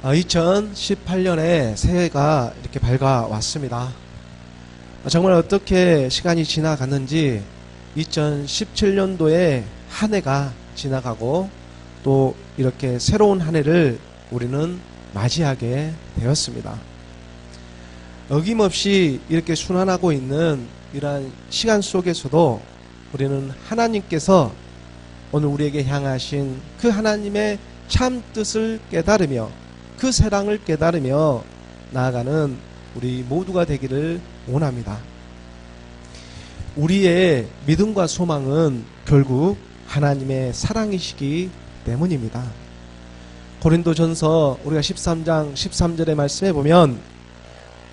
2018년에 새해가 이렇게 밝아왔습니다. 정말 어떻게 시간이 지나갔는지 2017년도에 한 해가 지나가고 또 이렇게 새로운 한 해를 우리는 맞이하게 되었습니다. 어김없이 이렇게 순환하고 있는 이러한 시간 속에서도 우리는 하나님께서 오늘 우리에게 향하신 그 하나님의 참 뜻을 깨달으며 그 사랑을 깨달으며 나아가는 우리 모두가 되기를 원합니다. 우리의 믿음과 소망은 결국 하나님의 사랑이시기 때문입니다. 고린도전서 우리가 13장 13절의 말씀에 보면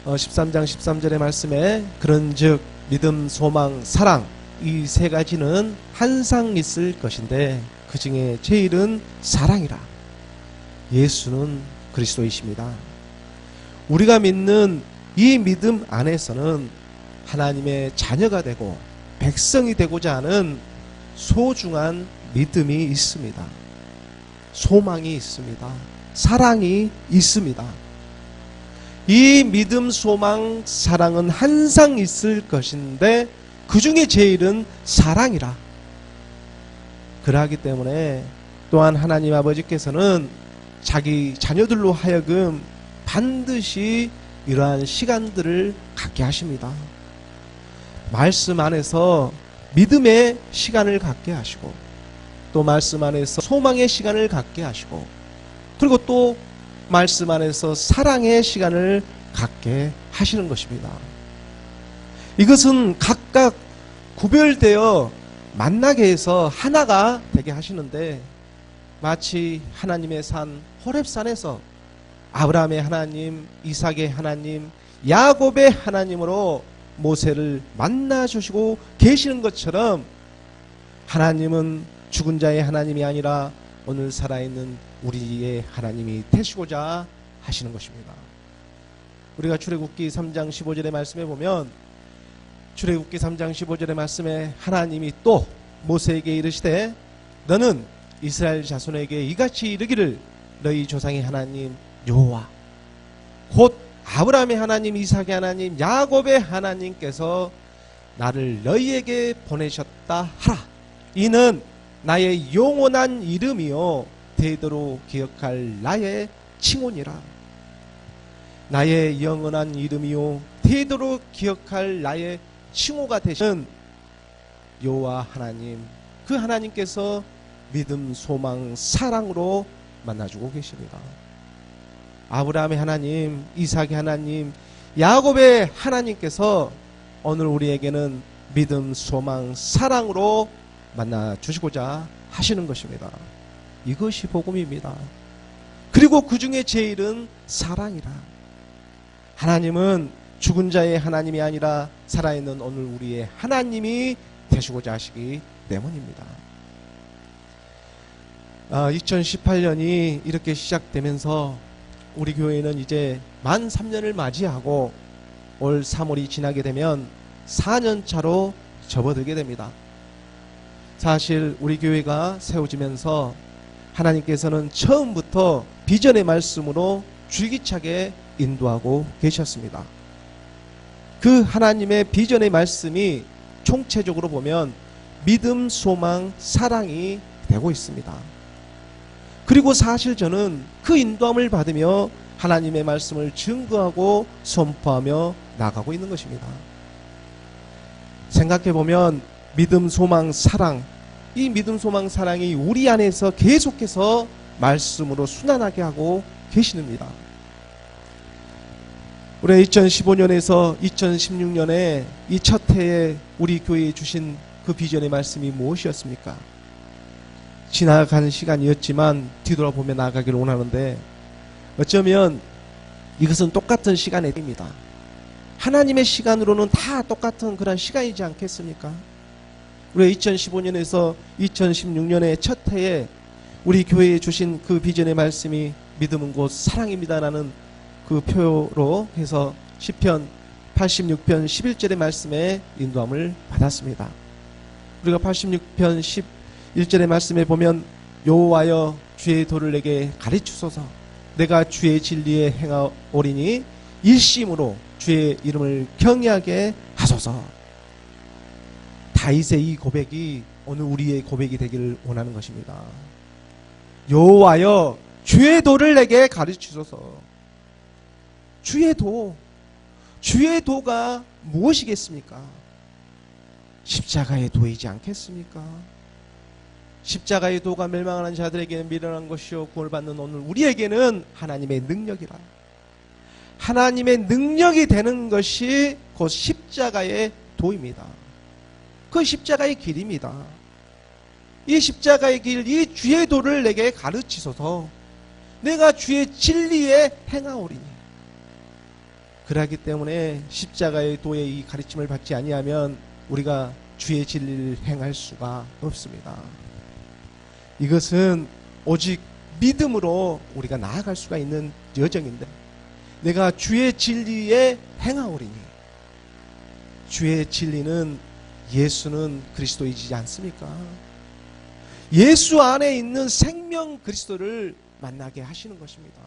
13장 13절의 말씀에 그런즉 믿음, 소망, 사랑 이 세 가지는 항상 있을 것인데 그 중에 제일은 사랑이라. 예수는 그리스도이십니다. 우리가 믿는 이 믿음 안에서는 하나님의 자녀가 되고 백성이 되고자 하는 소중한 믿음이 있습니다. 소망이 있습니다. 사랑이 있습니다. 이 믿음, 소망, 사랑은 항상 있을 것인데 그 중에 제일은 사랑이라. 그러하기 때문에 또한 하나님 아버지께서는 자기 자녀들로 하여금 반드시 이러한 시간들을 갖게 하십니다. 말씀 안에서 믿음의 시간을 갖게 하시고 또 말씀 안에서 소망의 시간을 갖게 하시고 그리고 또 말씀 안에서 사랑의 시간을 갖게 하시는 것입니다. 이것은 각각 구별되어 만나게 해서 하나가 되게 하시는데 마치 하나님의 산 호렙산에서 아브라함의 하나님, 이삭의 하나님, 야곱의 하나님으로 모세를 만나주시고 계시는 것처럼 하나님은 죽은 자의 하나님이 아니라 오늘 살아있는 우리의 하나님이 되시고자 하시는 것입니다. 우리가 출애굽기 3장 15절의 말씀에 보면 출애굽기 3장 15절의 말씀에 하나님이 또 모세에게 이르시되 너는 이스라엘 자손에게 이같이 이르기를 너희 조상의 하나님 여호와 곧 아브라함의 하나님, 이삭의 하나님, 야곱의 하나님께서 나를 너희에게 보내셨다 하라. 이는 나의 영원한 이름이요 대대로 기억할 나의 칭호니라. 나의 영원한 이름이요 대대로 기억할 나의 칭호가 되신 여호와 하나님, 그 하나님께서 믿음, 소망, 사랑으로 만나주고 계십니다. 아브라함의 하나님, 이삭의 하나님, 야곱의 하나님께서 오늘 우리에게는 믿음, 소망, 사랑으로 만나주시고자 하시는 것입니다. 이것이 복음입니다. 그리고 그 중에 제일은 사랑이라. 하나님은 죽은 자의 하나님이 아니라 살아있는 오늘 우리의 하나님이 되시고자 하시기 때문입니다. 2018년이 이렇게 시작되면서 우리 교회는 이제 만 3년을 맞이하고 올 3월이 지나게 되면 4년 차로 접어들게 됩니다. 사실 우리 교회가 세워지면서 하나님께서는 처음부터 비전의 말씀으로 줄기차게 인도하고 계셨습니다. 그 하나님의 비전의 말씀이 총체적으로 보면 믿음, 소망, 사랑이 되고 있습니다. 그리고 사실 저는 그 인도함을 받으며 하나님의 말씀을 증거하고 선포하며 나가고 있는 것입니다. 생각해보면 믿음, 소망, 사랑, 이 믿음, 소망, 사랑이 우리 안에서 계속해서 말씀으로 순환하게 하고 계시는입니다. 우리 2015년에서 2016년에 이 첫 해에 우리 교회에 주신 그 비전의 말씀이 무엇이었습니까? 지나간 시간이었지만 뒤돌아보며 나아가기를 원하는데 어쩌면 이것은 똑같은 시간의 때입니다. 하나님의 시간으로는 다 똑같은 그런 시간이지 않겠습니까? 우리 2015년에서 2016년의 첫 해에 우리 교회에 주신 그 비전의 말씀이 믿음은 곧 사랑입니다라는 그 표로 해서 시편 86편 11절의 말씀에 인도함을 받았습니다. 우리가 86편 11절의 말씀에 보면 여호와여 주의 도를 내게 가르치소서 내가 주의 진리에 행하오리니 일심으로 주의 이름을 경외하게 하소서. 다윗의 이 고백이 오늘 우리의 고백이 되기를 원하는 것입니다. 여호와여 주의 도를 내게 가르치소서. 주의 도가 무엇이겠습니까? 십자가의 도이지 않겠습니까? 십자가의 도가 멸망하는 자들에게 미련한 것이요 구원받는 오늘 우리에게는 하나님의 능력이라. 하나님의 능력이 되는 것이 곧 십자가의 도입니다. 그 십자가의 길입니다. 이 십자가의 길, 이 주의 도를 내게 가르치소서. 내가 주의 진리에 행하오리니. 그러기 때문에 십자가의 도의 이 가르침을 받지 아니하면 우리가 주의 진리를 행할 수가 없습니다. 이것은 오직 믿음으로 우리가 나아갈 수가 있는 여정인데, 내가 주의 진리에 행하오리니. 주의 진리는 예수는 그리스도이지 않습니까? 예수 안에 있는 생명 그리스도를 만나게 하시는 것입니다.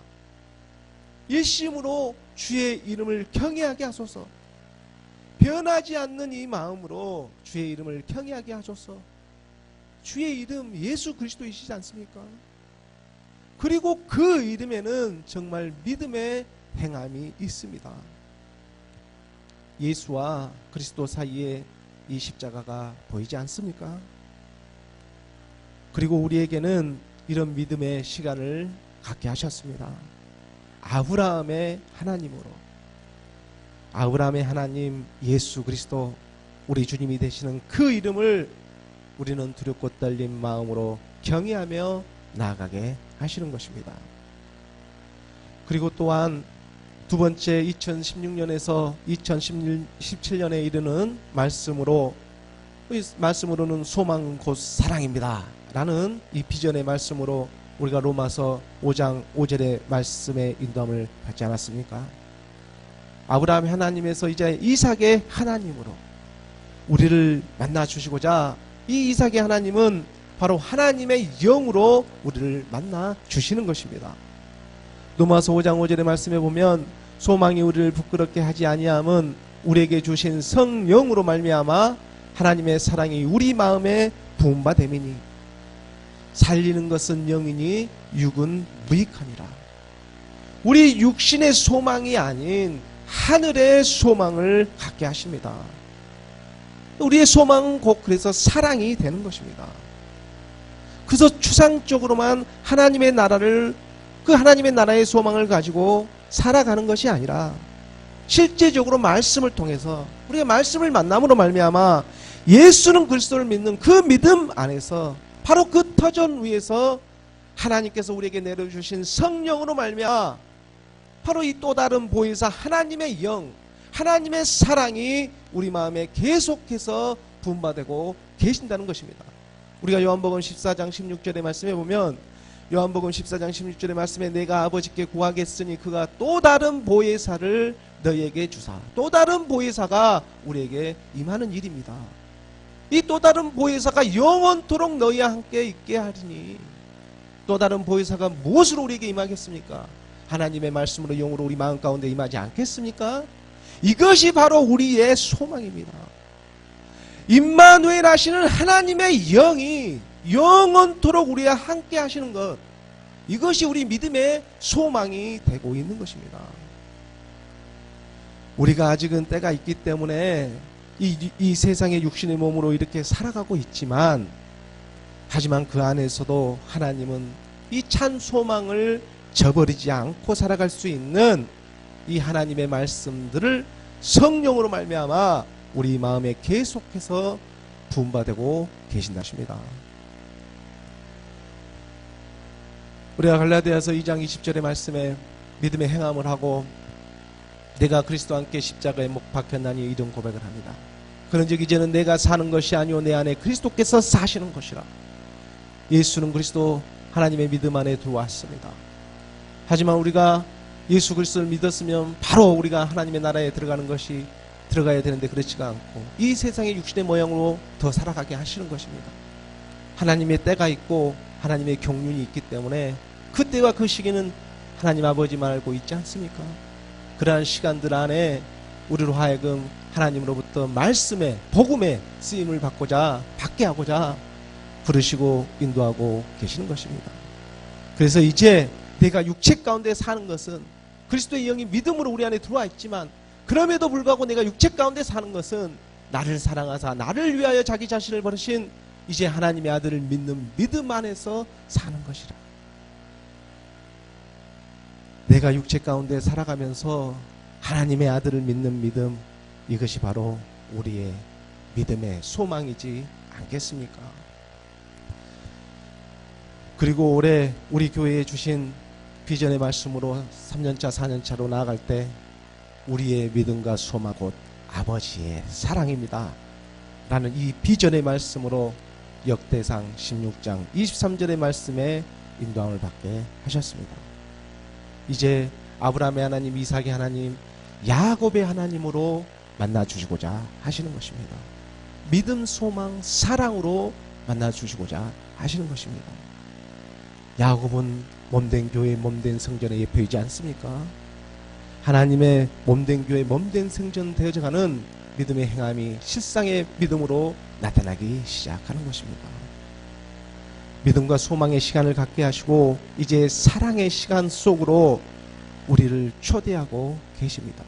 일심으로 주의 이름을 경외하게 하소서. 변하지 않는 이 마음으로 주의 이름을 경외하게 하소서. 주의 이름 예수 그리스도이시지 않습니까? 그리고 그 이름에는 정말 믿음의 행함이 있습니다. 예수와 그리스도 사이에 이 십자가가 보이지 않습니까? 그리고 우리에게는 이런 믿음의 시간을 갖게 하셨습니다. 아브라함의 하나님으로, 아브라함의 하나님 예수 그리스도, 우리 주님이 되시는 그 이름을 우리는 두렵고 떨린 마음으로 경외하며 나아가게 하시는 것입니다. 그리고 또한 두 번째 2016년에서 2017년에 이르는 말씀으로는 소망은 곧 사랑입니다 라는 이 비전의 말씀으로 우리가 로마서 5장 5절의 말씀의 인도함을 받지 않았습니까? 아브라함 하나님에서 이제 이삭의 하나님으로 우리를 만나 주시고자, 이 이삭의 하나님은 바로 하나님의 영으로 우리를 만나 주시는 것입니다. 로마서 5장 5절의 말씀에 보면 소망이 우리를 부끄럽게 하지 아니함은 우리에게 주신 성령으로 말미암아 하나님의 사랑이 우리 마음에 부은 바 됨이니 살리는 것은 영이니 육은 무익하니라. 우리 육신의 소망이 아닌 하늘의 소망을 갖게 하십니다. 우리의 소망은 곧 그래서 사랑이 되는 것입니다. 그래서 추상적으로만 하나님의 나라를, 그 하나님의 나라의 소망을 가지고 살아가는 것이 아니라 실제적으로 말씀을 통해서 우리가 말씀을 만남으로 말미암아 예수는 그리스도를 믿는 그 믿음 안에서 바로 그 터전 위에서 하나님께서 우리에게 내려주신 성령으로 말미암아 바로 이 또 다른 보혜사 하나님의 영, 하나님의 사랑이 우리 마음에 계속해서 분바되고 계신다는 것입니다. 우리가 요한복음 14장 16절의 말씀에 보면, 요한복음 14장 16절의 말씀에 내가 아버지께 구하겠으니 그가 또 다른 보혜사를 너희에게 주사. 또 다른 보혜사가 우리에게 임하는 일입니다. 이 또 다른 보혜사가 영원토록 너희와 함께 있게 하리니. 또 다른 보혜사가 무엇으로 우리에게 임하겠습니까? 하나님의 말씀으로 영으로 우리 마음 가운데 임하지 않겠습니까? 이것이 바로 우리의 소망입니다. 임마누엘 하시는 하나님의 영이 영원토록 우리와 함께 하시는 것, 이것이 우리 믿음의 소망이 되고 있는 것입니다. 우리가 아직은 때가 있기 때문에 이 세상의 육신의 몸으로 이렇게 살아가고 있지만, 하지만 그 안에서도 하나님은 이 찬 소망을 저버리지 않고 살아갈 수 있는 이 하나님의 말씀들을 성령으로 말미암아 우리 마음에 계속해서 부음받고 계신다십니다. 우리가 갈라디아서 2장 20절의 말씀에 믿음의 행함을 하고 내가 그리스도와 함께 십자가에 못 박혔나니 이런 고백을 합니다. 그런즉 이제는 내가 사는 것이 아니오 내 안에 그리스도께서 사시는 것이라. 예수는 그리스도 하나님의 믿음 안에 들어왔습니다. 하지만 우리가 예수 그리스도를 믿었으면 바로 우리가 하나님의 나라에 들어가야 되는데 그렇지가 않고 이 세상의 육신의 모양으로 더 살아가게 하시는 것입니다. 하나님의 때가 있고 하나님의 경륜이 있기 때문에 그 때와 그 시기는 하나님 아버지만 알고 있지 않습니까? 그러한 시간들 안에 우리로 하여금 하나님으로부터 말씀의 복음의 쓰임을 받게 하고자 부르시고 인도하고 계시는 것입니다. 그래서 이제 내가 육체 가운데 사는 것은 그리스도의 영이 믿음으로 우리 안에 들어와 있지만, 그럼에도 불구하고 내가 육체 가운데 사는 것은 나를 사랑하사 나를 위하여 자기 자신을 버리신 이제 하나님의 아들을 믿는 믿음 안에서 사는 것이라. 내가 육체 가운데 살아가면서 하나님의 아들을 믿는 믿음, 이것이 바로 우리의 믿음의 소망이지 않겠습니까? 그리고 올해 우리 교회에 주신 비전의 말씀으로 3년차 4년차로 나아갈 때 우리의 믿음과 소망 곧 아버지의 사랑입니다 라는 이 비전의 말씀으로 역대상 16장 23절의 말씀에 인도함을 받게 하셨습니다. 이제 아브라함의 하나님, 이삭의 하나님, 야곱의 하나님으로 만나주시고자 하시는 것입니다. 믿음, 소망, 사랑으로 만나주시고자 하시는 것입니다. 야곱은 몸된 교회, 몸된 성전에 예표이지 않습니까? 하나님의 몸된 교회, 몸된 성전 되어져가는 믿음의 행함이 실상의 믿음으로 나타나기 시작하는 것입니다. 믿음과 소망의 시간을 갖게 하시고 이제 사랑의 시간 속으로 우리를 초대하고 계십니다.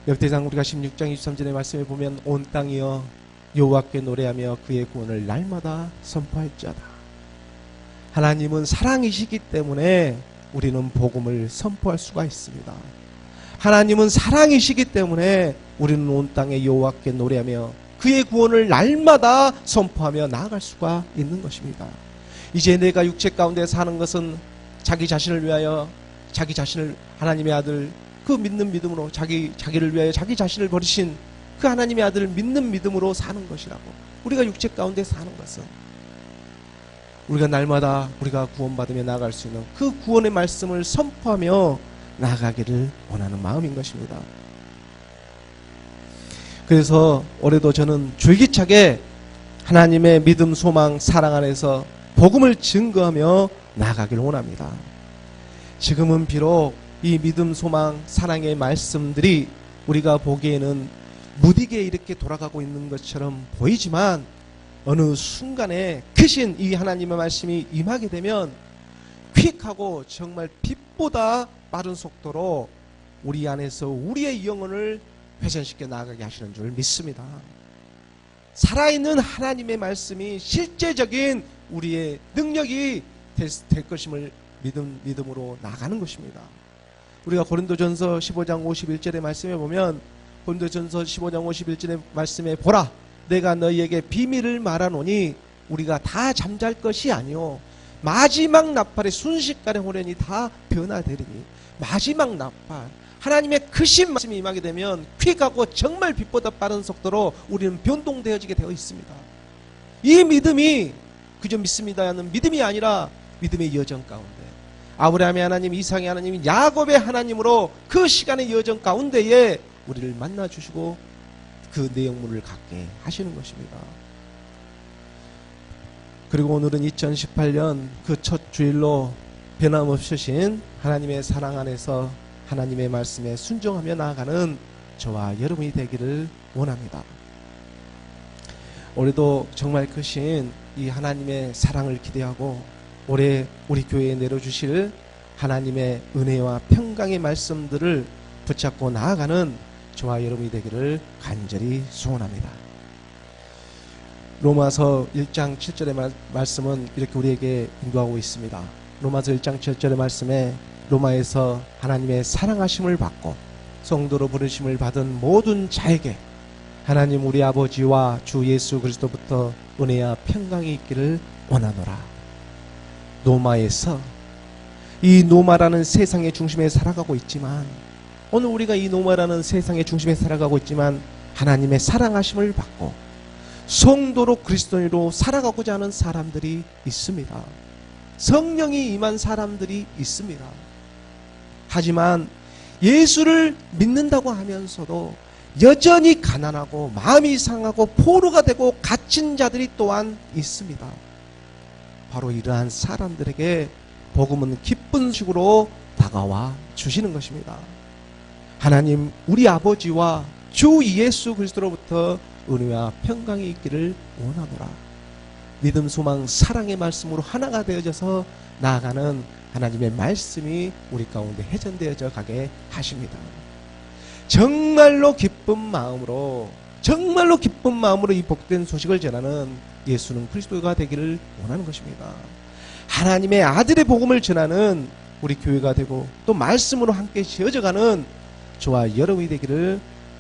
역대상 우리가 16장 23절의 말씀에 보면 온 땅이여 여호와께 노래하며 그의 구원을 날마다 선포할지어다. 하나님은 사랑이시기 때문에 우리는 복음을 선포할 수가 있습니다. 하나님은 사랑이시기 때문에 우리는 온 땅에 여호와께 노래하며 그의 구원을 날마다 선포하며 나아갈 수가 있는 것입니다. 이제 내가 육체 가운데 사는 것은 자기 자신을 위하여 자기 자신을 하나님의 아들 그 믿는 믿음으로 자기를 위하여 자기 자신을 버리신 그 하나님의 아들을 믿는 믿음으로 사는 것이라고. 우리가 육체 가운데 사는 것은 우리가 날마다 우리가 구원받으며 나아갈 수 있는 그 구원의 말씀을 선포하며 나아가기를 원하는 마음인 것입니다. 그래서 올해도 저는 줄기차게 하나님의 믿음, 소망, 사랑 안에서 복음을 증거하며 나아가기를 원합니다. 지금은 비록 이 믿음, 소망, 사랑의 말씀들이 우리가 보기에는 무디게 이렇게 돌아가고 있는 것처럼 보이지만 어느 순간에 크신 이 하나님의 말씀이 임하게 되면 퀵하고 정말 빛보다 빠른 속도로 우리 안에서 우리의 영혼을 회전시켜 나아가게 하시는 줄 믿습니다. 살아있는 하나님의 말씀이 실제적인 우리의 능력이 될 것임을 믿음으로 나가는 것입니다. 우리가 고린도전서 15장 51절의 말씀에 보면 고린도전서 15장 51절의 말씀에 보라 내가 너희에게 비밀을 말하노니 우리가 다 잠잘 것이 아니요 마지막 나팔의 순식간에 호련히 다 변화되리니 마지막 나팔 하나님의 크신 말씀이 임하게 되면 퀵하고 정말 빛보다 빠른 속도로 우리는 변동되어지게 되어 있습니다. 이 믿음이 그저 믿습니다 하는 믿음이 아니라 믿음의 여정 가운데 아브라함의 하나님, 이삭의 하나님, 야곱의 하나님으로 그 시간의 여정 가운데에 우리를 만나주시고 그 내용물을 갖게 하시는 것입니다. 그리고 오늘은 2018년 그 첫 주일로 변함없으신 하나님의 사랑 안에서 하나님의 말씀에 순종하며 나아가는 저와 여러분이 되기를 원합니다. 올해도 정말 크신 이 하나님의 사랑을 기대하고 올해 우리 교회에 내려주실 하나님의 은혜와 평강의 말씀들을 붙잡고 나아가는 저와 여러분이 되기를 간절히 소원합니다. 로마서 1장 7절의 말씀은 이렇게 우리에게 인도하고 있습니다. 로마서 1장 7절의 말씀에 로마에서 하나님의 사랑하심을 받고 성도로 부르심을 받은 모든 자에게 하나님 우리 아버지와 주 예수 그리스도부터 은혜와 평강이 있기를 원하노라. 노마에서 이 노마라는 세상의 중심에 살아가고 있지만 오늘 우리가 이 노마라는 세상의 중심에 살아가고 있지만 하나님의 사랑하심을 받고 성도로 그리스도인으로 살아가고자 하는 사람들이 있습니다. 성령이 임한 사람들이 있습니다. 하지만 예수를 믿는다고 하면서도 여전히 가난하고 마음이 상하고 포로가 되고 갇힌 자들이 또한 있습니다. 바로 이러한 사람들에게 복음은 기쁜 식으로 다가와 주시는 것입니다. 하나님 우리 아버지와 주 예수 그리스도로부터 은혜와 평강이 있기를 원하노라. 믿음, 소망, 사랑의 말씀으로 하나가 되어져서 나아가는 하나님의 말씀이 우리 가운데 회전되어져 가게 하십니다. 정말로 기쁜 마음으로 이 복된 소식을 전하는 예수는 그리스도가 되기를 원하는 것입니다. 하나님의 아들의 복음을 전하는 우리 교회가 되고 또 말씀으로 함께 지어져가는 저와 여러분이 되기를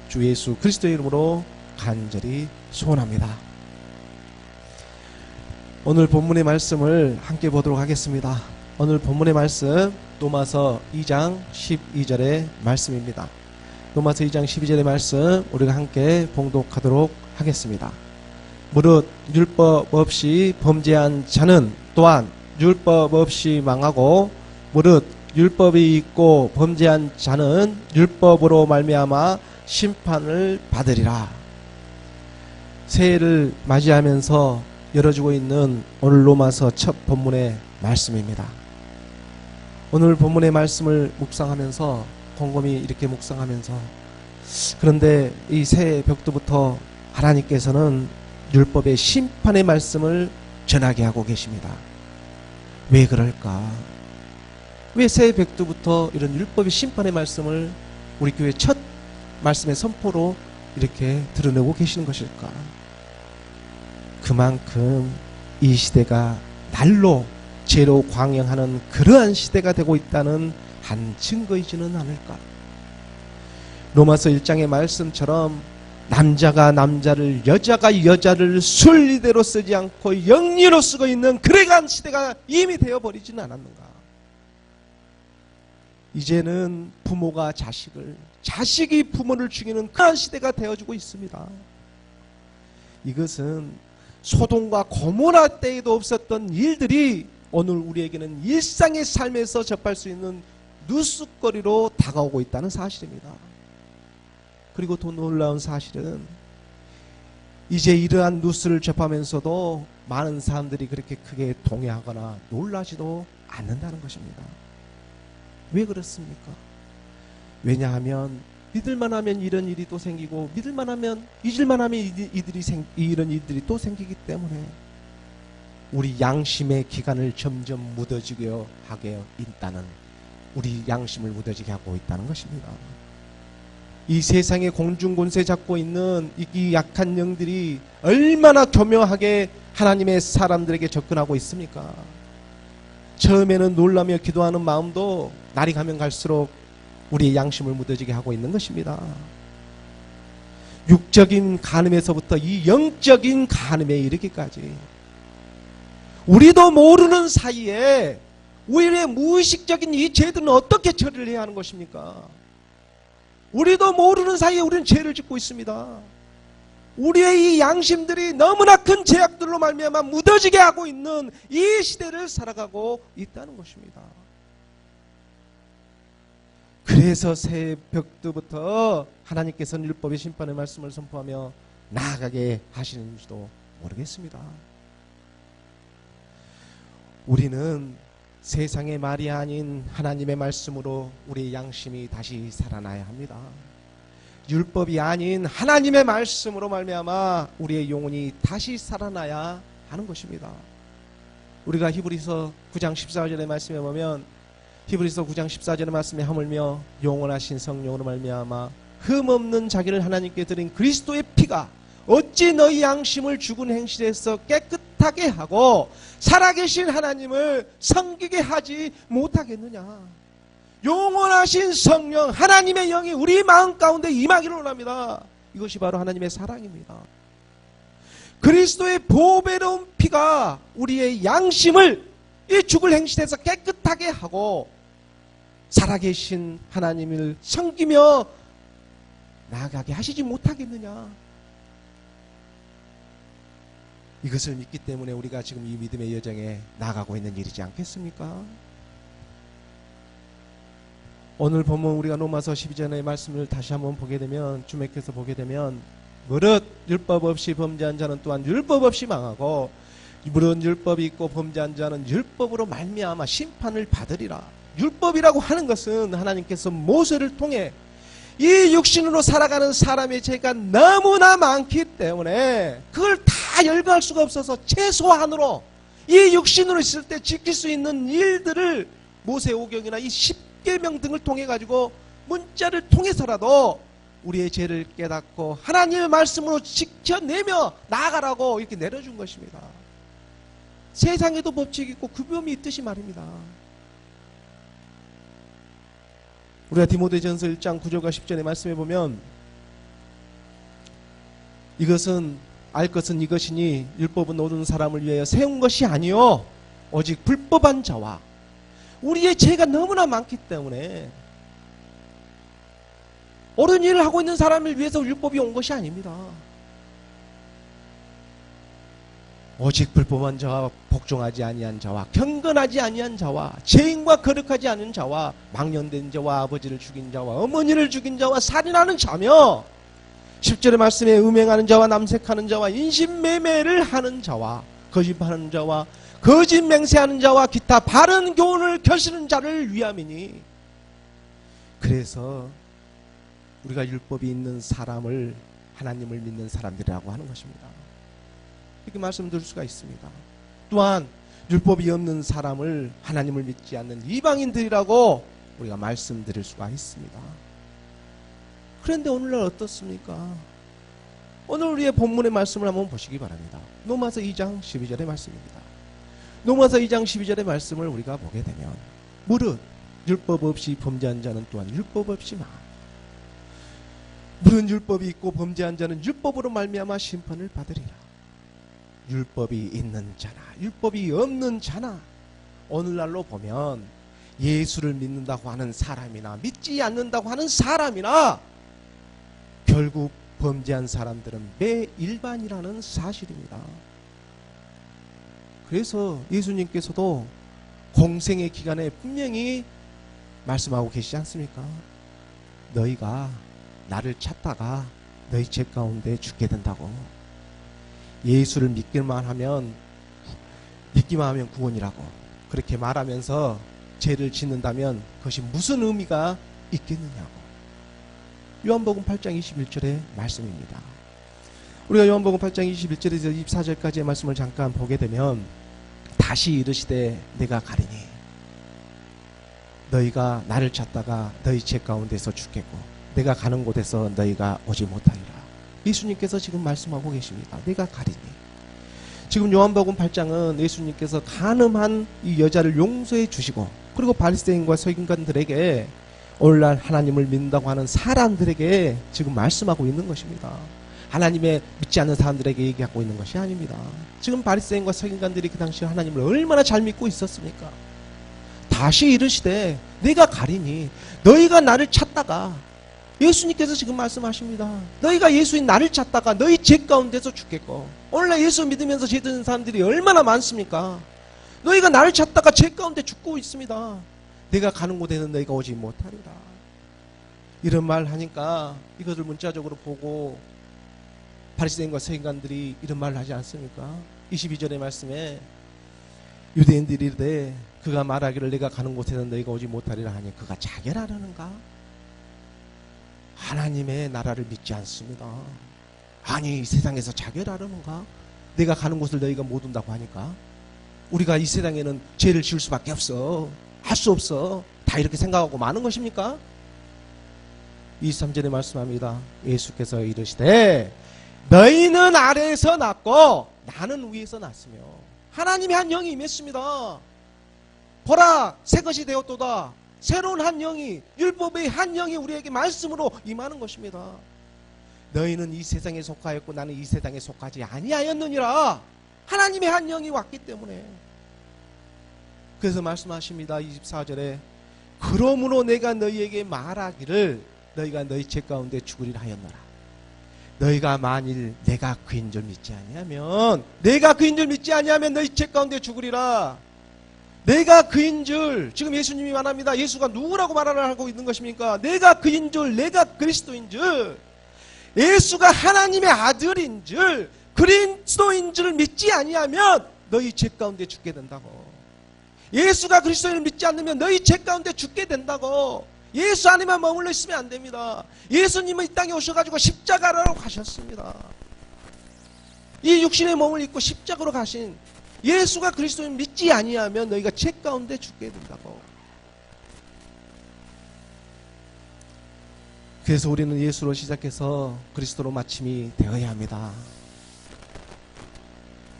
주 예수 그리스도의 이름으로 간절히 소원합니다. 오늘 본문의 말씀을 함께 보도록 하겠습니다. 오늘 본문의 말씀 로마서 2장 12절의 말씀입니다. 로마서 2장 12절의 말씀 우리가 함께 봉독하도록 하겠습니다. 무릇 율법 없이 범죄한 자는 또한 율법 없이 망하고 무릇 율법이 있고 범죄한 자는 율법으로 말미암아 심판을 받으리라. 새해를 맞이하면서 열어주고 있는 오늘 로마서 첫 본문의 말씀입니다. 오늘 본문의 말씀을 묵상하면서 곰곰이 이렇게 묵상하면서 그런데 이 새해 벽두부터 하나님께서는 율법의 심판의 말씀을 전하게 하고 계십니다. 왜 그럴까? 왜 새해 벽두부터 이런 율법의 심판의 말씀을 우리 교회 첫 말씀의 선포로 이렇게 드러내고 계시는 것일까? 그만큼 이 시대가 날로 죄로 광영하는 그러한 시대가 되고 있다는 한 증거이지는 않을까? 로마서 1장의 말씀처럼 남자가 남자를 여자가 여자를 순리대로 쓰지 않고 영리로 쓰고 있는 그러한 시대가 이미 되어버리지는 않았는가? 이제는 부모가 자식을, 자식이 부모를 죽이는 그러한 시대가 되어지고 있습니다. 이것은 소돔과 고모라 때에도 없었던 일들이 오늘 우리에게는 일상의 삶에서 접할 수 있는 뉴스거리로 다가오고 있다는 사실입니다. 그리고 더 놀라운 사실은 이제 이러한 뉴스를 접하면서도 많은 사람들이 그렇게 크게 동요하거나 놀라지도 않는다는 것입니다. 왜 그렇습니까? 왜냐하면 믿을만 하면 이런 일이 또 생기고 믿을만 하면 잊을만 하면 이런 일들이 또 생기기 때문에 우리 양심의 기간을 점점 무뎌지게 하게 있다는, 우리 양심을 무뎌지게 하고 있다는 것입니다. 이 세상에 공중권세 잡고 있는 이 약한 영들이 얼마나 교묘하게 하나님의 사람들에게 접근하고 있습니까? 처음에는 놀라며 기도하는 마음도 날이 가면 갈수록 우리의 양심을 무뎌지게 하고 있는 것입니다. 육적인 간음에서부터 이 영적인 간음에 이르기까지 우리도 모르는 사이에 우리의 무의식적인 이 죄들은 어떻게 처리를 해야 하는 것입니까? 우리도 모르는 사이에 우리는 죄를 짓고 있습니다. 우리의 이 양심들이 너무나 큰 죄악들로 말미암아 묻어지게 하고 있는 이 시대를 살아가고 있다는 것입니다. 그래서 새벽부터 하나님께서는 율법의 심판의 말씀을 선포하며 나아가게 하시는지도 모르겠습니다. 우리는 세상의 말이 아닌 하나님의 말씀으로 우리의 양심이 다시 살아나야 합니다. 율법이 아닌 하나님의 말씀으로 말미암아 우리의 영혼이 다시 살아나야 하는 것입니다. 우리가 히브리서 9장 14절의 말씀에 보면 히브리서 9장 14절의 말씀에 하물며 영원하신 성령으로 말미암아 흠없는 자기를 하나님께 드린 그리스도의 피가 어찌 너희 양심을 죽은 행실에서 깨끗하게 하고 살아계신 하나님을 섬기게 하지 못하겠느냐. 영원하신 성령 하나님의 영이 우리 마음 가운데 임하기를 원합니다. 이것이 바로 하나님의 사랑입니다. 그리스도의 보배로운 피가 우리의 양심을 이 죽을 행실에서 깨끗하게 하고 살아계신 하나님을 섬기며 나아가게 하시지 못하겠느냐. 이것을 믿기 때문에 우리가 지금 이 믿음의 여정에 나아가고 있는 일이지 않겠습니까? 오늘 보면 우리가 로마서 12절의 말씀을 다시 한번 보게 되면, 주맥해서 보게 되면 무릇 율법 없이 범죄한 자는 또한 율법 없이 망하고 물은 율법이 있고 범죄한 자는 율법으로 말미암아 심판을 받으리라. 율법이라고 하는 것은 하나님께서 모세를 통해 이 육신으로 살아가는 사람의 죄가 너무나 많기 때문에 그걸 다 열거할 수가 없어서 최소한으로 이 육신으로 있을 때 지킬 수 있는 일들을 모세오경이나 이 십계명 등을 통해 가지고 문자를 통해서라도 우리의 죄를 깨닫고 하나님의 말씀으로 지켜내며 나아가라고 이렇게 내려준 것입니다. 세상에도 법칙이 있고 규범이 있듯이 말입니다. 우리가 디모데전서 1장 9절과 10절의 말씀에 보면 이것은 알 것은 이것이니 율법은 오른 사람을 위하여 세운 것이 아니요 오직 불법한 자와 우리의 죄가 너무나 많기 때문에 옳은 일을 하고 있는 사람을 위해서 율법이 온 것이 아닙니다. 오직 불법한 자와 복종하지 아니한 자와 경건하지 아니한 자와 죄인과 거룩하지 않은 자와 망령된 자와 아버지를 죽인 자와 어머니를 죽인 자와 살인하는 자며 10절의 말씀에 음행하는 자와 남색하는 자와 인신매매를 하는 자와 거짓하는 자와 거짓 맹세하는 자와 기타 바른 교훈을 겨시는 자를 위함이니. 그래서 우리가 율법이 있는 사람을 하나님을 믿는 사람들이라고 하는 것입니다. 이렇게 말씀드릴 수가 있습니다. 또한 율법이 없는 사람을 하나님을 믿지 않는 이방인들이라고 우리가 말씀드릴 수가 있습니다. 그런데 오늘날 어떻습니까? 오늘 우리의 본문의 말씀을 한번 보시기 바랍니다. 로마서 2장 12절의 말씀입니다. 로마서 2장 12절의 말씀을 우리가 보게 되면 무릇 율법 없이 범죄한 자는 또한 율법 없이 무릇 율법이 있고 범죄한 자는 율법으로 말미암아 심판을 받으리라. 율법이 있는 자나 율법이 없는 자나 오늘날로 보면 예수를 믿는다고 하는 사람이나 믿지 않는다고 하는 사람이나 결국 범죄한 사람들은 매일반이라는 사실입니다. 그래서 예수님께서도 공생의 기간에 분명히 말씀하고 계시지 않습니까? 너희가 나를 찾다가 너희 죄 가운데 죽게 된다고. 예수를 믿기만 하면 구원이라고 그렇게 말하면서 죄를 짓는다면 그것이 무슨 의미가 있겠느냐고. 요한복음 8장 21절의 말씀입니다. 우리가 요한복음 8장 21절에서 24절까지의 말씀을 잠깐 보게 되면 다시 이르시되 내가 가리니 너희가 나를 찾다가 너희 죄 가운데서 죽겠고 내가 가는 곳에서 너희가 오지 못하리라. 예수님께서 지금 말씀하고 계십니다. 내가 가리니. 지금 요한복음 8장은 예수님께서 간음한 이 여자를 용서해 주시고 그리고 바리새인과 서기관들에게 오늘날 하나님을 믿는다고 하는 사람들에게 지금 말씀하고 있는 것입니다. 하나님의 믿지 않는 사람들에게 얘기하고 있는 것이 아닙니다. 지금 바리새인과 서기관들이 그 당시에 하나님을 얼마나 잘 믿고 있었습니까? 다시 이르시되 내가 가리니 너희가 나를 찾다가 예수님께서 지금 말씀하십니다. 너희가 예수인 나를 찾다가 너희 죄 가운데서 죽겠고 오늘날 예수 믿으면서 죄 짓는 사람들이 얼마나 많습니까? 너희가 나를 찾다가 죄 가운데 죽고 있습니다. 내가 가는 곳에는 너희가 오지 못하리라. 이런 말 하니까 이것을 문자적으로 보고 바리새인과 서기관들이 이런 말을 하지 않습니까? 22절의 말씀에 유대인들이 이르되 그가 말하기를 내가 가는 곳에는 너희가 오지 못하리라 하니 그가 자결하려는가? 하나님의 나라를 믿지 않습니다. 아니 이 세상에서 자결하려는가? 내가 가는 곳을 너희가 못 온다고 하니까 우리가 이 세상에는 죄를 지을 수밖에 없어. 할 수 없어. 다 이렇게 생각하고 마는 것입니까? 23절에 말씀합니다. 예수께서 이르시되 너희는 아래에서 났고 나는 위에서 났으며 하나님의 한 영이 임했습니다. 보라 새 것이 되었도다. 새로운 한 영이 율법의 한 영이 우리에게 말씀으로 임하는 것입니다. 너희는 이 세상에 속하였고 나는 이 세상에 속하지 아니하였느니라. 하나님의 한 영이 왔기 때문에. 그래서 말씀하십니다. 24절에 그러므로 내가 너희에게 말하기를 너희가 너희 죄 가운데 죽으리라 하였노라. 너희가 만일 내가 그인 줄 믿지 아니하면 너희 죄 가운데 죽으리라. 내가 그인 줄 지금 예수님이 말합니다. 예수가 누구라고 말을 하고 있는 것입니까? 내가 그인 줄, 내가 그리스도인 줄, 예수가 하나님의 아들인 줄, 그리스도인 줄 믿지 아니하면 너희 죄 가운데 죽게 된다고. 예수가 그리스도인을 믿지 않으면 너희 죄 가운데 죽게 된다고. 예수 안에만 머물러 있으면 안 됩니다. 예수님은 이 땅에 오셔가지고 십자가로 가셨습니다. 이 육신의 몸을 입고 십자가로 가신 예수가 그리스도인을 믿지 아니하면 너희가 죄 가운데 죽게 된다고. 그래서 우리는 예수로 시작해서 그리스도로 마침이 되어야 합니다.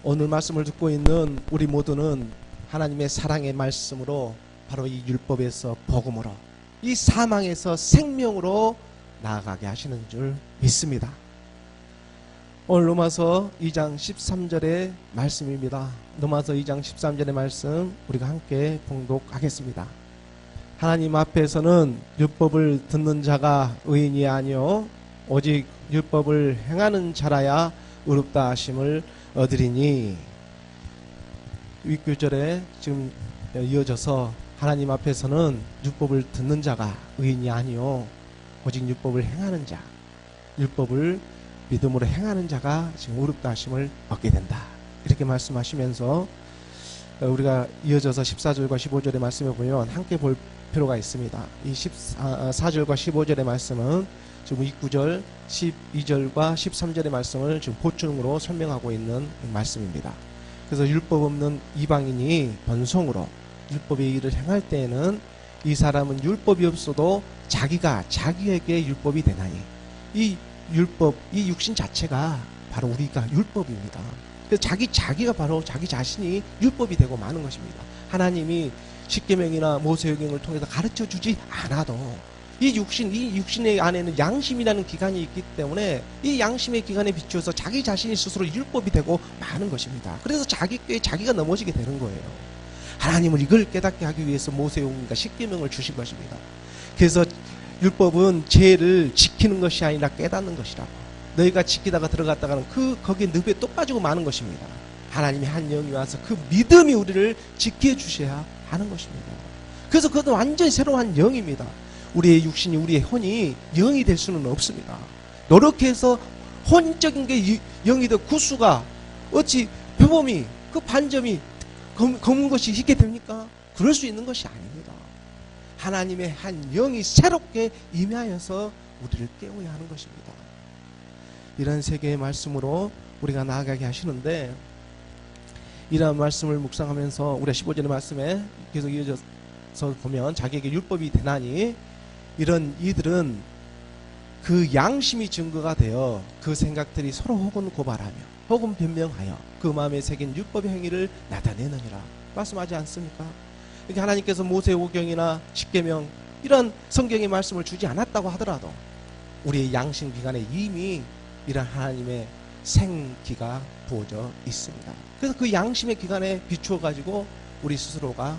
오늘 말씀을 듣고 있는 우리 모두는 하나님의 사랑의 말씀으로 바로 이 율법에서 복음으로, 이 사망에서 생명으로 나아가게 하시는 줄 믿습니다. 오늘 로마서 2장 13절의 말씀입니다. 로마서 2장 13절의 말씀 우리가 함께 봉독하겠습니다. 하나님 앞에서는 율법을 듣는 자가 의인이 아니요 오직 율법을 행하는 자라야 의롭다 하심을 얻으리니. 윗구절에 지금 이어져서 하나님 앞에서는 율법을 듣는 자가 의인이 아니요 오직 율법을 행하는 자, 율법을 믿음으로 행하는 자가 지금 의롭다 하심을 얻게 된다, 이렇게 말씀하시면서 우리가 이어져서 14절과 15절의 말씀을 보면 함께 볼 필요가 있습니다. 이 14절과 15절의 말씀은 지금 9절, 12절과 13절의 말씀을 지금 보충으로 설명하고 있는 말씀입니다. 그래서 율법 없는 이방인이 번성으로 율법의 일을 행할 때에는 이 사람은 율법이 없어도 자기가 자기에게 율법이 되나니, 이 율법, 이 육신 자체가 바로 우리가 율법입니다. 그래서 자기가 바로 자기 자신이 율법이 되고 마는 것입니다. 하나님이 십계명이나 모세오경을 통해서 가르쳐 주지 않아도 이 육신의 안에는 양심이라는 기관이 있기 때문에 이 양심의 기관에 비추어서 자기 자신이 스스로 율법이 되고 마는 것입니다. 그래서 자기가 넘어지게 되는 거예요. 하나님은 이걸 깨닫게 하기 위해서 모세오경과 십계명을 주신 것입니다. 그래서 율법은 죄를 지키는 것이 아니라 깨닫는 것이라고. 너희가 지키다가 들어갔다가는 거기에 늪에 또 빠지고 마는 것입니다. 하나님의 한 영이 와서 그 믿음이 우리를 지켜주셔야 하는 것입니다. 그래서 그것은 완전히 새로운 영입니다. 우리의 육신이, 우리의 혼이 영이 될 수는 없습니다. 노력해서 혼적인 게 영이 되 구수가 어찌 표범이 그 반점이 검은 것이 있게 됩니까? 그럴 수 있는 것이 아닙니다. 하나님의 한 영이 새롭게 임하여서 우리를 깨워야 하는 것입니다. 이런 세계의 말씀으로 우리가 나아가게 하시는데, 이러한 말씀을 묵상하면서 우리가 15절의 말씀에 계속 이어져서 보면 자기에게 율법이 되나니, 이런 이들은 그 양심이 증거가 되어 그 생각들이 서로 혹은 고발하며 혹은 변명하여 그 마음에 새긴 율법의 행위를 나타내느니라 말씀하지 않습니까? 이렇게 하나님께서 모세오경이나 십계명 이런 성경의 말씀을 주지 않았다고 하더라도 우리의 양심 기관에 이미 이런 하나님의 생기가 부어져 있습니다. 그래서 그 양심의 기관에 비추어 가지고 우리 스스로가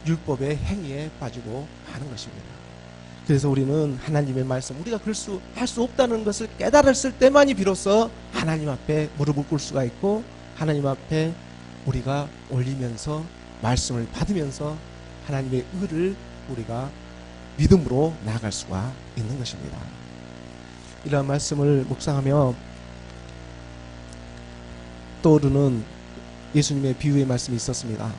율법의 행위에 빠지고 하는 것입니다. 그래서 우리는 하나님의 말씀, 우리가 할 수 없다는 것을 깨달았을 때만이 비로소 하나님 앞에 무릎을 꿇을 수가 있고, 하나님 앞에 우리가 올리면서 말씀을 받으면서 하나님의 의를 우리가 믿음으로 나아갈 수가 있는 것입니다. 이러한 말씀을 묵상하며 떠오르는 예수님의 비유의 말씀이 있었습니다.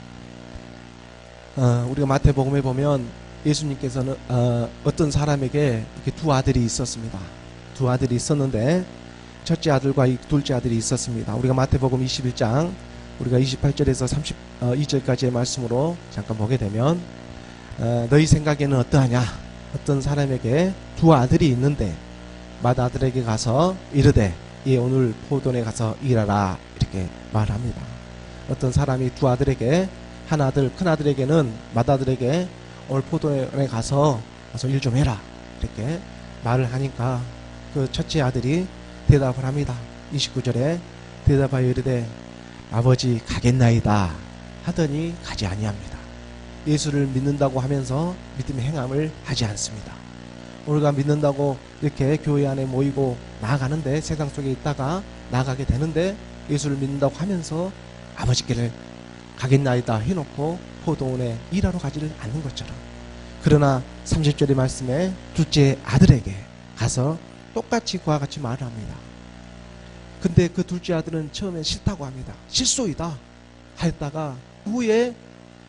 우리가 마태복음에 보면 예수님께서는 어떤 사람에게 이렇게 두 아들이 있었습니다. 두 아들이 있었는데 첫째 아들과 둘째 아들이 있었습니다. 우리가 마태복음 21장 우리가 28절에서 32절까지의 말씀으로 잠깐 보게 되면, 너희 생각에는 어떠하냐? 어떤 사람에게 두 아들이 있는데 맏아들에게 가서 이르되 예, 오늘 포도원에 가서 일하라, 이렇게 말합니다. 어떤 사람이 두 아들에게, 한 아들, 큰 아들에게는 맏아들에게 오늘 포도원에 가서 일 좀 해라, 이렇게 말을 하니까 그 첫째 아들이 대답을 합니다. 29절에 대답하여 이르되 아버지 가겠나이다 하더니 가지 아니합니다. 예수를 믿는다고 하면서 믿음의 행함을 하지 않습니다. 우리가 믿는다고 이렇게 교회 안에 모이고 나아가는데, 세상 속에 있다가 나아가게 되는데 예수를 믿는다고 하면서 아버지께를 가겠나이다 해놓고 포도원에 일하러 가지를 않는 것처럼, 그러나 30절의 말씀에 둘째 아들에게 가서 똑같이 그와 같이 말을 합니다. 근데 그 둘째 아들은 처음엔 싫다고 합니다. 실소이다. 하였다가 후에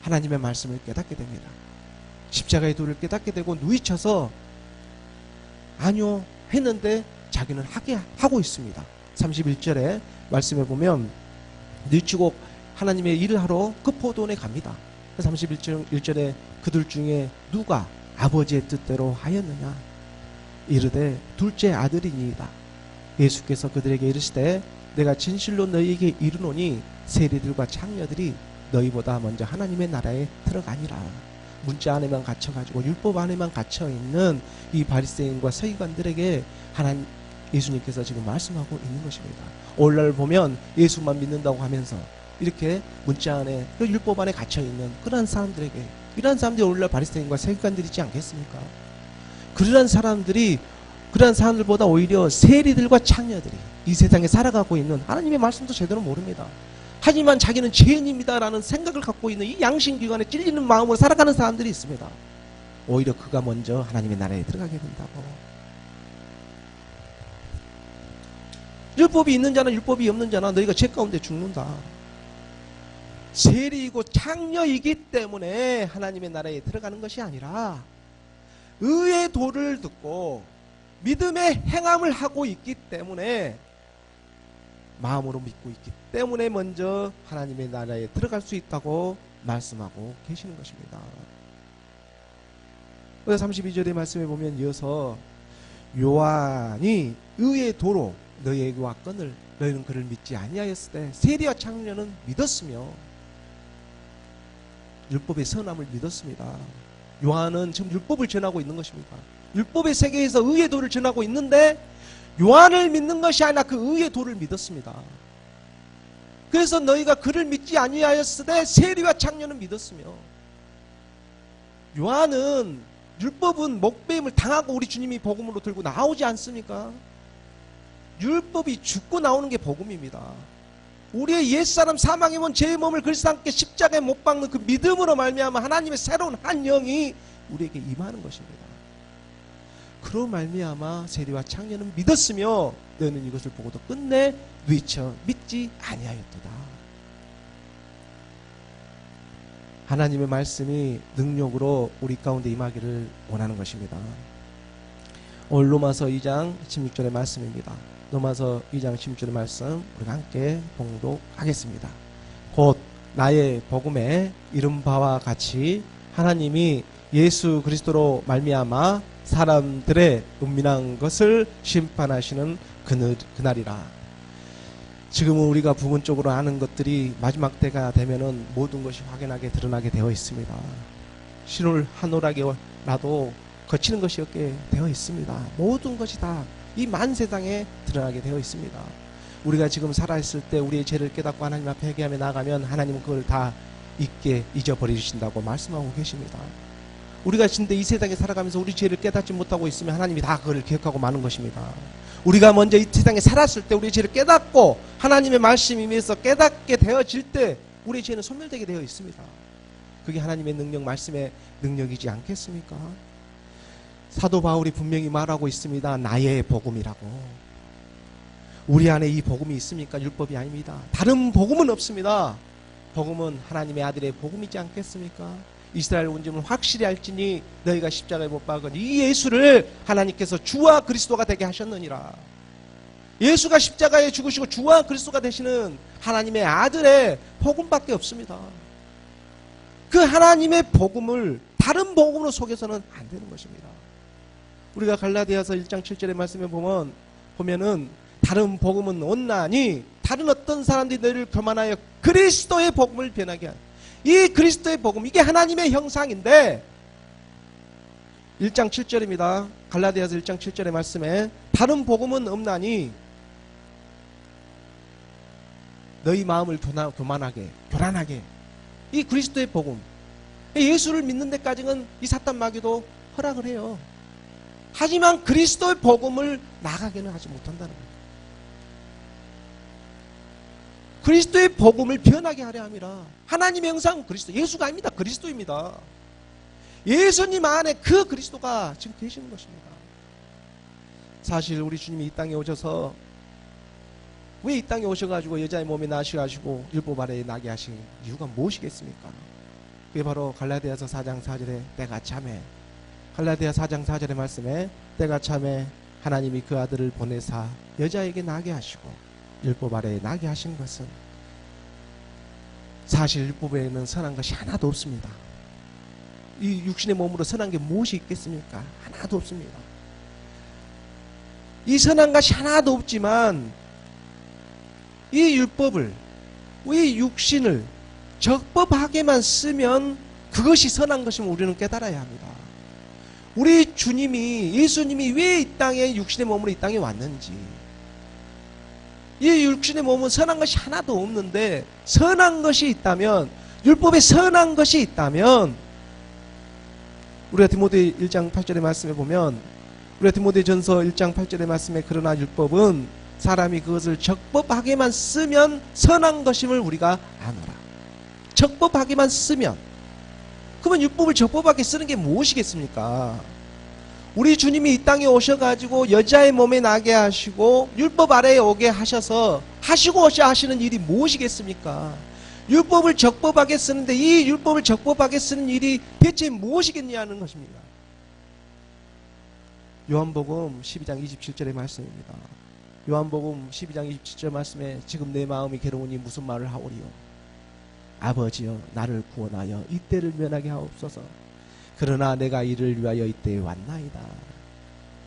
하나님의 말씀을 깨닫게 됩니다. 십자가의 도를 깨닫게 되고 누이쳐서 아니요 했는데 자기는 하게 하고 있습니다. 31절에 말씀해 보면 누이치고 하나님의 일을 하러 그 포도원에 갑니다. 31절에 그들 중에 누가 아버지의 뜻대로 하였느냐 이르되 둘째 아들이니이다. 예수께서 그들에게 이르시되 내가 진실로 너희에게 이르노니 세리들과 창녀들이 너희보다 먼저 하나님의 나라에 들어가니라. 문자 안에만 갇혀가지고 율법 안에만 갇혀있는 이 바리새인과 서기관들에게 예수님께서 지금 말씀하고 있는 것입니다. 오늘날 보면 예수만 믿는다고 하면서 이렇게 문자 안에 그 율법 안에 갇혀있는 그러한 사람들에게 이러한 사람들이 오늘날 바리새인과 서기관들이 있지 않겠습니까? 그러한 사람들보다 오히려 세리들과 창녀들이 이 세상에 살아가고 있는 하나님의 말씀도 제대로 모릅니다. 하지만 자기는 죄인입니다라는 생각을 갖고 있는 이 양심기관에 찔리는 마음으로 살아가는 사람들이 있습니다. 오히려 그가 먼저 하나님의 나라에 들어가게 된다고. 율법이 있는 자나 율법이 없는 자나 너희가 죄 가운데 죽는다. 세리이고 창녀이기 때문에 하나님의 나라에 들어가는 것이 아니라 의의 도를 듣고 믿음의 행함을 하고 있기 때문에 마음으로 믿고 있기 때문에 먼저 하나님의 나라에 들어갈 수 있다고 말씀하고 계시는 것입니다. 32절의 말씀에 보면 이어서 요한이 의의 도로 너희에게 왔거늘 너희는 그를 믿지 아니하였을 때 세리와 창녀는 믿었으며 율법의 선함을 믿었습니다. 요한은 지금 율법을 전하고 있는 것입니다. 율법의 세계에서 의의 도를 전하고 있는데 요한을 믿는 것이 아니라 그 의의 도를 믿었습니다. 그래서 너희가 그를 믿지 아니하였을 때 세리와 창녀는 믿었으며 요한은 율법은 목배임을 당하고 우리 주님이 복음으로 들고 나오지 않습니까? 율법이 죽고 나오는 게 복음입니다. 우리의 옛사람 사망의 몸 죄의 몸을 그리스도와 함께 십자가에 못 박는 그 믿음으로 말미암아 하나님의 새로운 한 영이 우리에게 임하는 것입니다. 그로 말미암아 세리와 창녀는 믿었으며 너희는 이것을 보고도 끝내 누이쳐 믿지 아니하였도다. 하나님의 말씀이 능력으로 우리 가운데 임하기를 원하는 것입니다. 오늘 로마서 2장 16절의 말씀입니다. 로마서 2장 16절의 말씀 우리가 함께 봉독하겠습니다. 곧 나의 복음에 이른 바와 같이 하나님이 예수 그리스도로 말미암아 사람들의 은밀한 것을 심판하시는 그날이라. 지금은 우리가 부분적으로 아는 것들이 마지막 때가 되면은 모든 것이 확연하게 드러나게 되어 있습니다. 신을 한 오락이라도 거치는 것이 없게 되어 있습니다. 모든 것이 다 이 만세상에 드러나게 되어 있습니다. 우리가 지금 살아있을 때 우리의 죄를 깨닫고 하나님 앞에 회개하며 나가면 하나님은 그걸 다 잊어버리신다고 말씀하고 계십니다. 우리가 진짜 이 세상에 살아가면서 우리 죄를 깨닫지 못하고 있으면 하나님이 다 그걸 기억하고 마는 것입니다. 우리가 먼저 이 세상에 살았을 때 우리의 죄를 깨닫고 하나님의 말씀이 임해서 깨닫게 되어질 때 우리의 죄는 소멸되게 되어 있습니다. 그게 하나님의 능력, 말씀의 능력이지 않겠습니까? 사도 바울이 분명히 말하고 있습니다. 나의 복음이라고. 우리 안에 이 복음이 있습니까? 율법이 아닙니다. 다른 복음은 없습니다. 복음은 하나님의 아들의 복음이지 않겠습니까? 이스라엘 온전은 확실히 알지니 너희가 십자가에 못 박은 이 예수를 하나님께서 주와 그리스도가 되게 하셨느니라. 예수가 십자가에 죽으시고 주와 그리스도가 되시는 하나님의 아들의 복음밖에 없습니다. 그 하나님의 복음을 다른 복음으로 속여서는 안 되는 것입니다. 우리가 갈라디아서 1장 7절의 말씀에 보면은 다른 복음은 온나니 다른 어떤 사람들이 너희를 교만하여 그리스도의 복음을 변하게 하는 이 그리스도의 복음, 이게 하나님의 형상인데 1장 7절입니다. 갈라디아서 1장 7절의 말씀에 다른 복음은 없나니 너희 마음을 교만하게 이 그리스도의 복음, 예수를 믿는 데까지는 이 사탄 마귀도 허락을 해요. 하지만 그리스도의 복음을 나가게는 하지 못한다는 거예요. 그리스도의 복음을 변하게 하려 함이라. 하나님의 형상 그리스도, 예수가 아닙니다. 그리스도입니다. 예수님 안에 그 그리스도가 지금 계시는 것입니다. 사실 우리 주님이 이 땅에 오셔서 왜 이 땅에 오셔가지고 여자의 몸에 나셔가지고 율법 아래에 나게 하신 이유가 무엇이겠습니까? 그게 바로 갈라디아서 4장 4절에 때가 참에, 갈라디아 4장 4절의 말씀에 때가 참에 하나님이 그 아들을 보내사 여자에게 나게 하시고 율법 아래에 나게 하신 것은, 사실 율법에는 선한 것이 하나도 없습니다. 이 육신의 몸으로 선한 게 무엇이 있겠습니까? 하나도 없습니다. 이 선한 것이 하나도 없지만 이 율법을, 이 육신을 적법하게만 쓰면 그것이 선한 것임을 우리는 깨달아야 합니다. 우리 주님이, 예수님이 왜 이 땅에 육신의 몸으로 이 땅에 왔는지, 이 육신의 몸은 선한 것이 하나도 없는데, 선한 것이 있다면, 율법에 선한 것이 있다면, 우리가 디모데 1장 8절의 말씀에 보면, 우리가 디모데 전서 1장 8절의 말씀에 그러나 율법은 사람이 그것을 적법하게만 쓰면 선한 것임을 우리가 아노라. 적법하게만 쓰면. 그러면 율법을 적법하게 쓰는 게 무엇이겠습니까? 우리 주님이 이 땅에 오셔가지고 여자의 몸에 나게 하시고 율법 아래에 오게 하셔서 하시고 하시는 일이 무엇이겠습니까? 율법을 적법하게 쓰는데 이 율법을 적법하게 쓰는 일이 대체 무엇이겠냐는 것입니다. 요한복음 12장 27절의 말씀입니다. 요한복음 12장 27절 말씀에 지금 내 마음이 괴로우니 무슨 말을 하오리요? 아버지여 나를 구원하여 이때를 면하게 하옵소서. 그러나 내가 이를 위하여 이때에 왔나이다.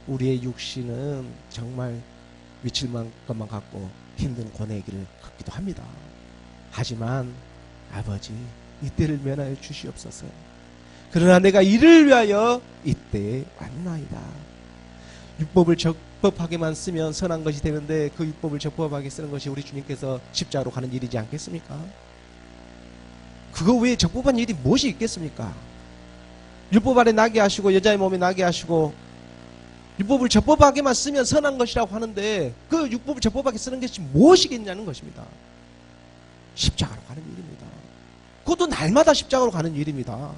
우리의 육신은 정말 미칠 것만 갖고 힘든 고뇌의 길을 걷기도 합니다. 하지만 아버지 이때를 면하여 주시옵소서. 그러나 내가 이를 위하여 이때에 왔나이다. 율법을 적법하게만 쓰면 선한 것이 되는데 그 율법을 적법하게 쓰는 것이 우리 주님께서 십자가로 가는 일이지 않겠습니까? 그거 외에 적법한 일이 무엇이 있겠습니까? 율법 아래 나게 하시고 여자의 몸에 나게 하시고 율법을 적법하게만 쓰면 선한 것이라고 하는데 그 율법을 적법하게 쓰는 것이 무엇이겠냐는 것입니다. 십자가로 가는 일입니다. 그것도 날마다 십자가로 가는 일입니다.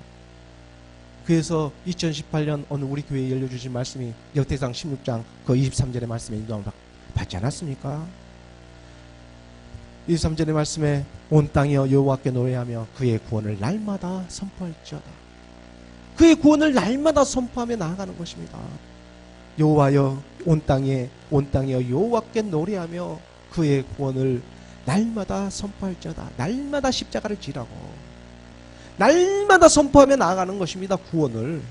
그래서 2018년 어느 우리 교회에 열려주신 말씀이 역대상 16장 그 23절의 말씀에 인도함을 받지 않았습니까? 23절의 말씀에 온 땅이여 여호와께 노래하며 그의 구원을 날마다 선포할지어다. 그의 구원을 날마다 선포하며 나아가는 것입니다. 여호와여 온 땅이여 여호와께 노래하며 그의 구원을 날마다 선포할지어다. 날마다 십자가를 지라고 날마다 선포하며 나아가는 것입니다. 구원을.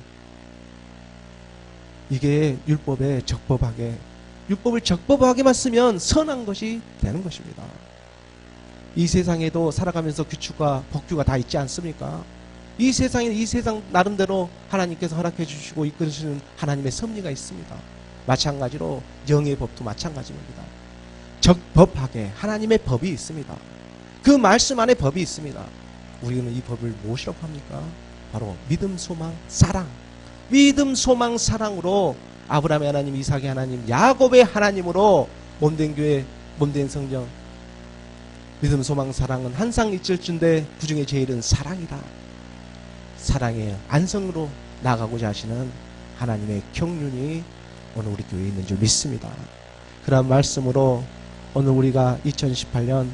이게 율법을 적법하게만 쓰면 선한 것이 되는 것입니다. 이 세상에도 살아가면서 규칙과 법규가 다 있지 않습니까? 이 세상 나름대로 하나님께서 허락해 주시고 이끌으시는 하나님의 섭리가 있습니다. 마찬가지로 영의 법도 마찬가지입니다. 적법하게 하나님의 법이 있습니다. 그 말씀 안에 법이 있습니다. 우리는 이 법을 무엇이라고 합니까? 바로 믿음, 소망, 사랑. 믿음, 소망, 사랑으로 아브라함의 하나님, 이삭의 하나님, 야곱의 하나님으로 몸된 교회, 몸된 성경. 믿음, 소망, 사랑은 항상 있을 줄인데 그중에 제일은 사랑이다. 사랑의 안성으로 나가고자 하시는 하나님의 경륜이 오늘 우리 교회에 있는 줄 믿습니다. 그런 말씀으로 오늘 우리가 2018년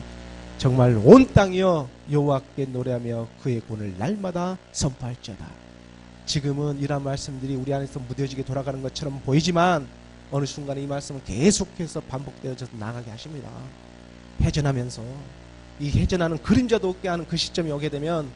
정말 온 땅이여 여호와께 노래하며 그의 구원을 날마다 선포할지어다. 지금은 이런 말씀들이 우리 안에서 무뎌지게 돌아가는 것처럼 보이지만 어느 순간에 이 말씀은 계속해서 반복되어져서 나가게 하십니다. 회전하면서 이 회전하는 그림자도 없게 하는 그 시점이 오게 되면